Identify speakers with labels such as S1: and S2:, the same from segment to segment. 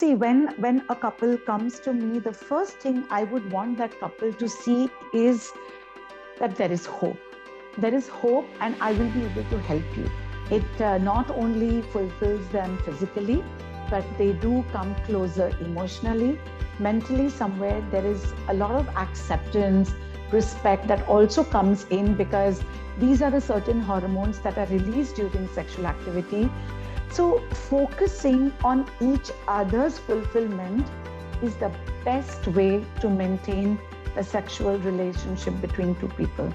S1: See, when a couple comes to me, the first thing I would want that couple to see is that there is hope. There is hope, and I will be able to help you. It not only fulfills them physically, but they do come closer emotionally, mentally. Somewhere there is a lot of acceptance, respect that also comes in, because these are the certain hormones that are released during sexual activity. So, focusing on each other's fulfillment is the best way to maintain a sexual relationship between two people.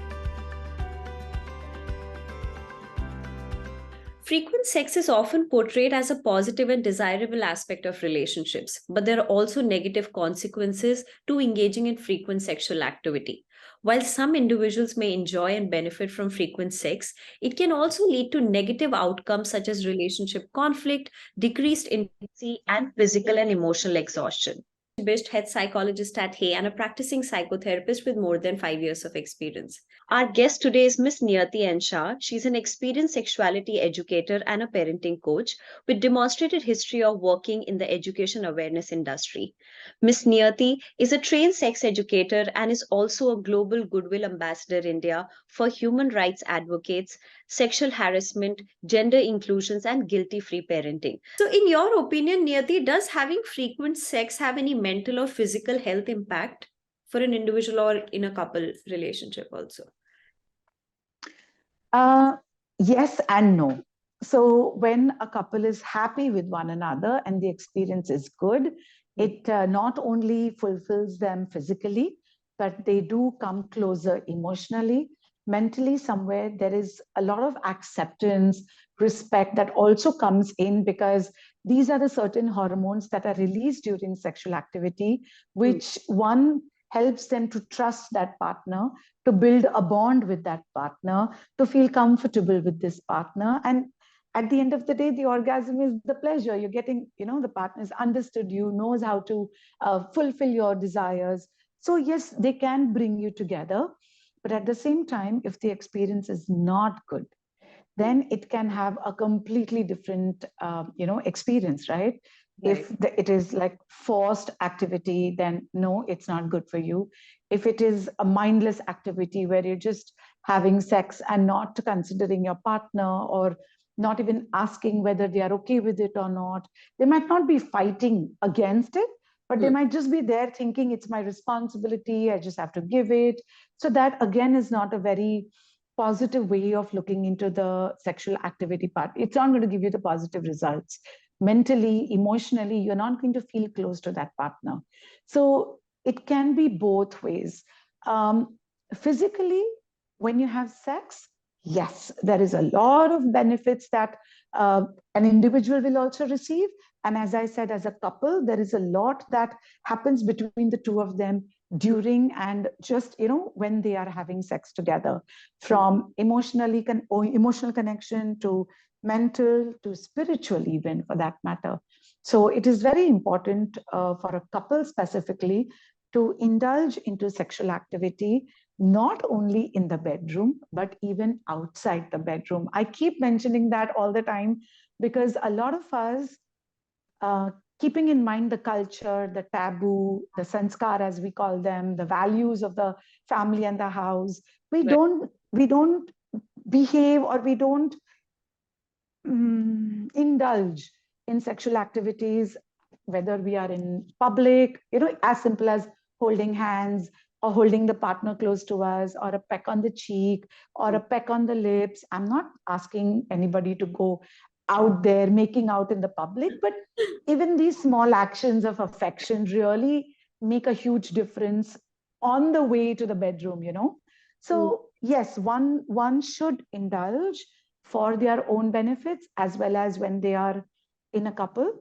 S2: Frequent sex is often portrayed as a positive and desirable aspect of relationships, but there are also negative consequences to engaging in frequent sexual activity. While some individuals may enjoy and benefit from frequent sex, it can also lead to negative outcomes such as relationship conflict, decreased intimacy, and physical and emotional exhaustion. Bisht, head psychologist at Hey and a practicing psychotherapist with more than 5 years of experience. Our guest today is Miss Niyatii N Shah. She's an experienced sexuality educator and a parenting coach with demonstrated history of working in the education awareness industry. Miss Niyatii is a trained sex educator and is also a global goodwill ambassador India for human rights advocates, sexual harassment, gender inclusions, and guilty-free parenting. So, in your opinion, Niyatii, does having frequent sex have any mental or physical health impact for an individual or in a couple relationship also?
S1: Yes and no. So, when a couple is happy with one another and the experience is good, it not only fulfills them physically, but they do come closer emotionally, mentally. Somewhere there is a lot of acceptance, respect that also comes in, because these are the certain hormones that are released during sexual activity, which one helps them to trust that partner, to build a bond with that partner, to feel comfortable with this partner. And at the end of the day, the orgasm is the pleasure. You're getting, the partner has understood you, knows how to fulfill your desires. So yes, they can bring you together. But at the same time, if the experience is not good, then it can have a completely different, experience, right? If it is like forced activity, then no, it's not good for you. If it is a mindless activity where you're just having sex and not considering your partner, or not even asking whether they are okay with it or not, they might not be fighting against it, but they might just be there thinking it's my responsibility, I just have to give it. So that again is not a very positive way of looking into the sexual activity part. It's not going to give you the positive results. Mentally, emotionally, you're not going to feel close to that partner. So it can be both ways. Physically, when you have sex, yes, there is a lot of benefits that an individual will also receive. And as I said, as a couple, there is a lot that happens between the two of them during and just, when they are having sex together, from emotional connection to mental to spiritual, even for that matter. So it is very important for a couple specifically to indulge into sexual activity, not only in the bedroom, but even outside the bedroom. I keep mentioning that all the time, because a lot of us, keeping in mind the culture, the taboo, the sanskar, as we call them, the values of the family and the house, we don't behave, or we don't indulge in sexual activities, whether we are in public, as simple as holding hands, or holding the partner close to us, or a peck on the cheek, or a peck on the lips. I'm not asking anybody to go out there making out in the public, but even these small actions of affection really make a huge difference on the way to the bedroom. So yes, one should indulge for their own benefits, as well as when they are in a couple.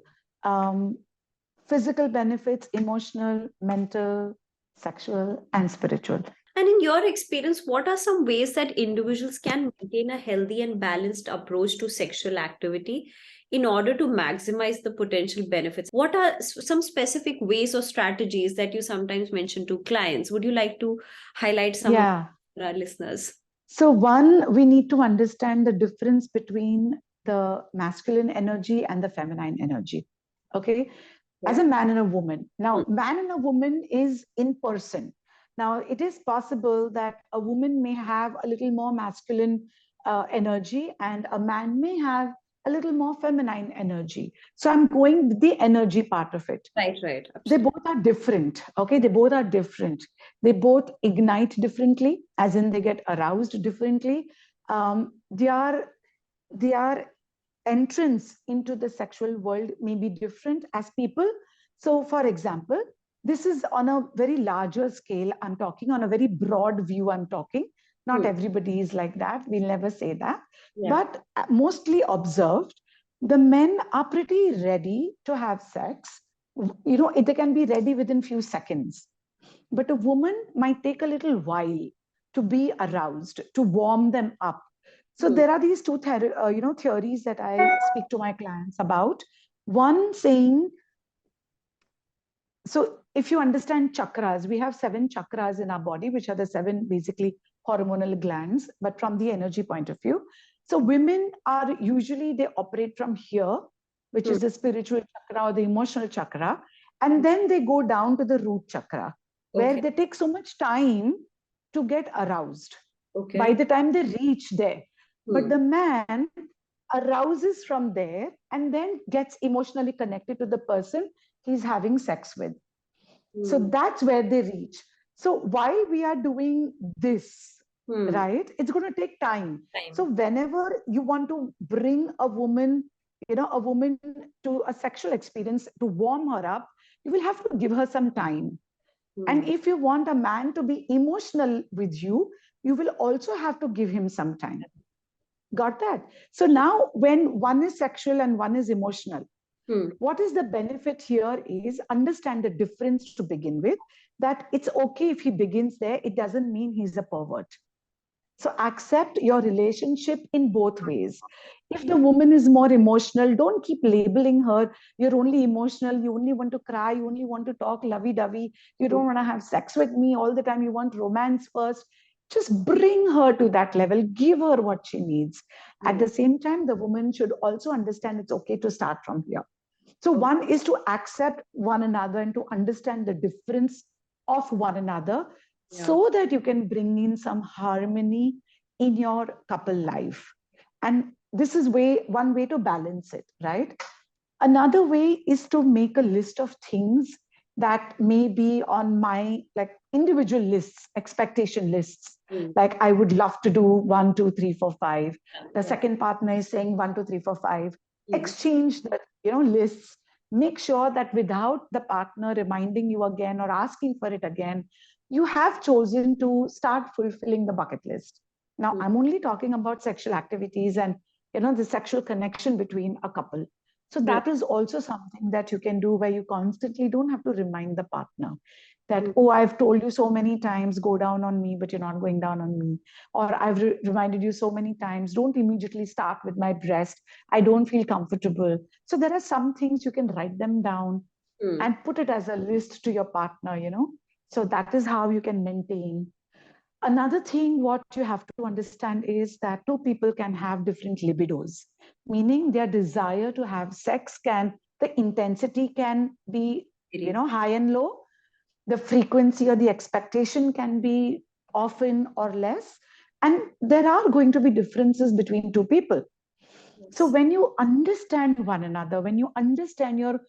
S1: Physical benefits, emotional, mental, sexual, and spiritual.
S2: And in your experience, what are some ways that individuals can maintain a healthy and balanced approach to sexual activity in order to maximize the potential benefits? What are some specific ways or strategies that you sometimes mention to clients? Would you like to highlight some of our listeners?
S1: So one, we need to understand the difference between the masculine energy and the feminine energy. Okay. as a man and a woman. Now, man and a woman is in person. Now, it is possible that a woman may have a little more masculine energy and a man may have a little more feminine energy. So I'm going with the energy part of it.
S2: Right.
S1: They
S2: Absolutely.
S1: both are different. Okay, they both are different. They both ignite differently, as in they get aroused differently. Their entrance into the sexual world may be different as people. So, for example, this is on a very larger scale. I'm talking on a very broad view. I'm talking. Not everybody is like that. We'll never say that.
S2: Yeah.
S1: But mostly observed, the men are pretty ready to have sex. You know, they can be ready within few seconds. But a woman might take a little while to be aroused, to warm them up. So there are these two theories that I speak to my clients about. One saying, so if you understand chakras, we have 7 chakras in our body, which are the 7 basically hormonal glands, but from the energy point of view. So women are usually, they operate from here, which is the spiritual chakra or the emotional chakra. And then they go down to the root chakra, where they take so much time to get aroused. By the time they reach there. But the man arouses from there and then gets emotionally connected to the person he's having sex with. So that's where they reach. So while we are doing this, right, it's going to take time. So whenever you want to bring a woman to a sexual experience, to warm her up, you will have to give her some time. And if you want a man to be emotional with you, you will also have to give him some time. Got that? So now when one is sexual and one is emotional, what is the benefit here is understand the difference to begin with, that it's okay if he begins there. It doesn't mean he's a pervert. So accept your relationship in both ways. If the woman is more emotional, don't keep labeling her. You're only emotional. You only want to cry. You only want to talk lovey-dovey. You don't want to have sex with me all the time. You want romance first. Just bring her to that level. Give her what she needs. At the same time, the woman should also understand it's okay to start from here. So one is to accept one another and to understand the difference of one another, so that you can bring in some harmony in your couple life. And this is one way to balance it, right? Another way is to make a list of things that may be on my individual lists, expectation lists. Like I would love to do 1, 2, 3, 4, 5. The second partner is saying 1, 2, 3, 4, 5. Exchange the lists. Make sure that without the partner reminding you again or asking for it again, you have chosen to start fulfilling the bucket list. Now, I'm only talking about sexual activities and the sexual connection between a couple. So that is also something that you can do, where you constantly don't have to remind the partner that, oh, I've told you so many times, go down on me, but you're not going down on me. Or I've reminded you so many times, don't immediately start with my breast. I don't feel comfortable. So there are some things you can write them down and put it as a list to your partner, So that is how you can maintain. Another thing, what you have to understand is that 2 people can have different libidos, meaning their desire to have sex the intensity can be, high and low. The frequency or the expectation can be often or less. And there are going to be differences between 2 people. So when you understand one another, when you understand your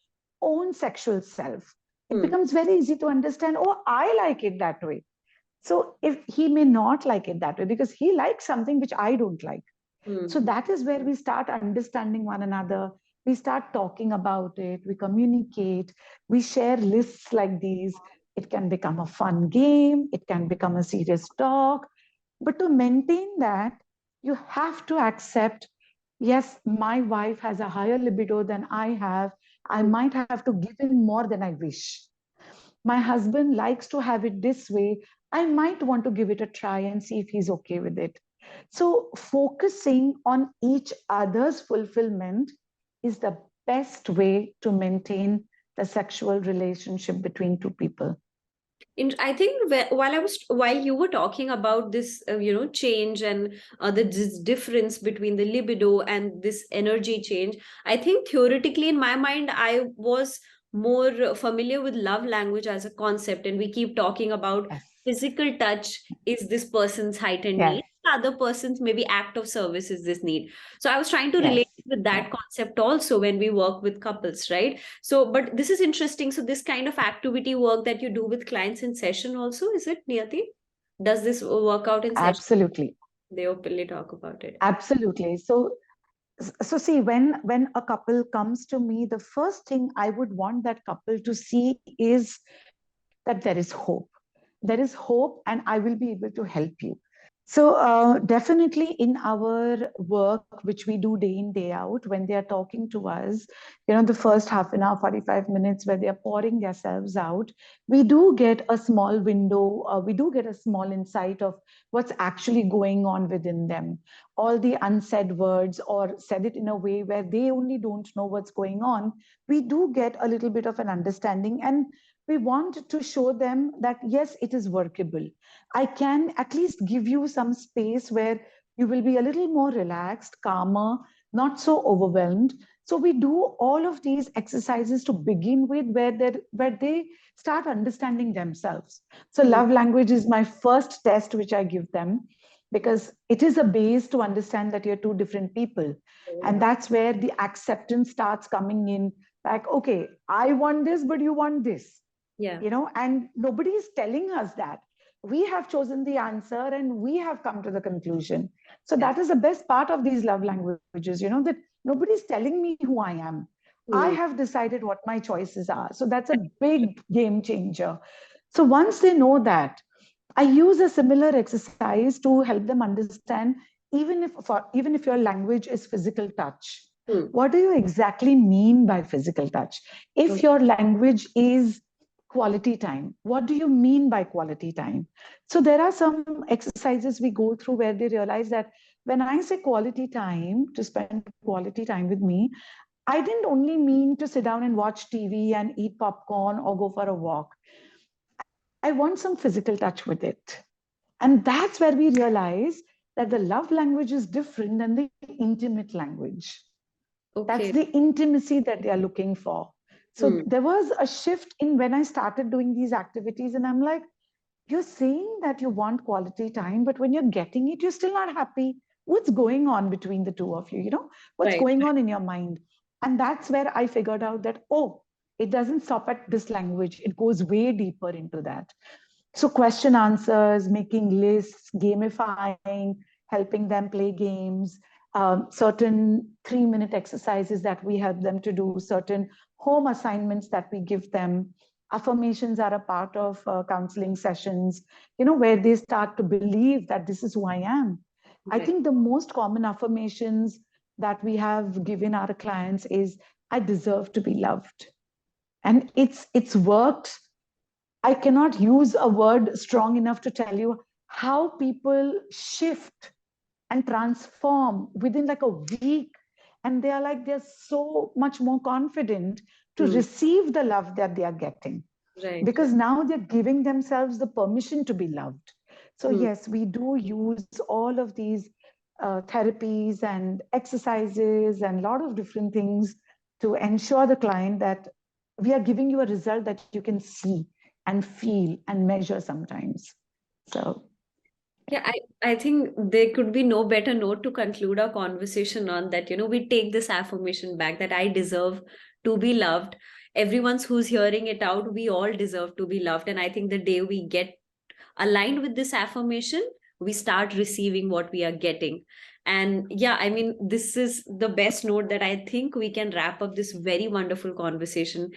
S1: own sexual self, it becomes very easy to understand, oh, I like it that way. So if he may not like it that way because he likes something which I don't like. So that is where we start understanding one another. We start talking about it. We communicate. We share lists like these. It can become a fun game. It can become a serious talk. But to maintain that, you have to accept, yes, my wife has a higher libido than I have. I might have to give him more than I wish. My husband likes to have it this way. I might want to give it a try and see if he's okay with it. So focusing on each other's fulfillment is the best way to maintain the sexual relationship between 2 people.
S2: I think while you were talking about this, change and this difference between the libido and this energy change, I think theoretically in my mind, I was more familiar with love language as a concept, and we keep talking about
S1: Yes.
S2: physical touch is this person's heightened
S1: Yes.
S2: need, the other person's maybe act of service is this need. So I was trying to relate
S1: Yes.
S2: with that concept also when we work with couples, right? So, but this is interesting. So this kind of activity work that you do with clients in session also, is it, Niyati? Does this work out in session?
S1: Absolutely.
S2: They openly talk about it.
S1: Absolutely. So see, when a couple comes to me, the first thing I would want that couple to see is that there is hope. There is hope, and I will be able to help you. So definitely in our work, which we do day in, day out, when they are talking to us, the first half an hour, 45 minutes where they are pouring themselves out, we do get a small window, we do get a small insight of what's actually going on within them. All the unsaid words, or said it in a way where they only don't know what's going on, we do get a little bit of an understanding, and we want to show them that, yes, it is workable. I can at least give you some space where you will be a little more relaxed, calmer, not so overwhelmed. So we do all of these exercises to begin with, where they start understanding themselves. So love language is my first test, which I give them, because it is a base to understand that you're two different people. And that's where the acceptance starts coming in. Like, okay, I want this, but you want this.
S2: Yeah.
S1: And nobody is telling us that. We have chosen the answer and we have come to the conclusion. So that is the best part of these love languages, that nobody's telling me who I am. I have decided what my choices are. So that's a big game changer. So once they know that, I use a similar exercise to help them understand, even if your language is physical touch, what do you exactly mean by physical touch? If your language is quality time, what do you mean by quality time? So there are some exercises we go through where they realize that when I say quality time, to spend quality time with me, I didn't only mean to sit down and watch TV and eat popcorn or go for a walk. I want some physical touch with it. And that's where we realize that the love language is different than the intimate language. That's the intimacy that they are looking for. So there was a shift in when I started doing these activities, and I'm like, you're saying that you want quality time, but when you're getting it, you're still not happy. What's going on between the two of you? What's going on in your mind? And that's where I figured out that, oh, it doesn't stop at this language. It goes way deeper into that. So question answers, making lists, gamifying, helping them play games, certain 3-minute exercises that we help them to do, certain home assignments that we give them. Affirmations are a part of counseling sessions, where they start to believe that this is who I am. I think the most common affirmations that we have given our clients is, I deserve to be loved. And it's worked. I cannot use a word strong enough to tell you how people shift and transform within like a week. And they're so much more confident to receive the love that they are getting. Because now they're giving themselves the permission to be loved. So yes, we do use all of these therapies and exercises and a lot of different things to ensure the client that we are giving you a result that you can see and feel and measure sometimes. So
S2: yeah, I think there could be no better note to conclude our conversation on that. We take this affirmation back that I deserve to be loved. Everyone's who's hearing it out, we all deserve to be loved. And I think the day we get aligned with this affirmation, we start receiving what we are getting. And yeah, I mean, this is the best note that I think we can wrap up this very wonderful conversation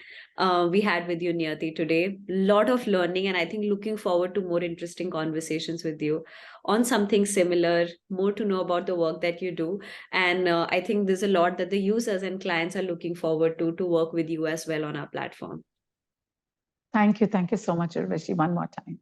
S2: we had with you, Niyati, today. Lot of learning, and I think looking forward to more interesting conversations with you on something similar, more to know about the work that you do. And I think there's a lot that the users and clients are looking forward to work with you as well on our platform.
S1: Thank you so much, Urvashi, one more time.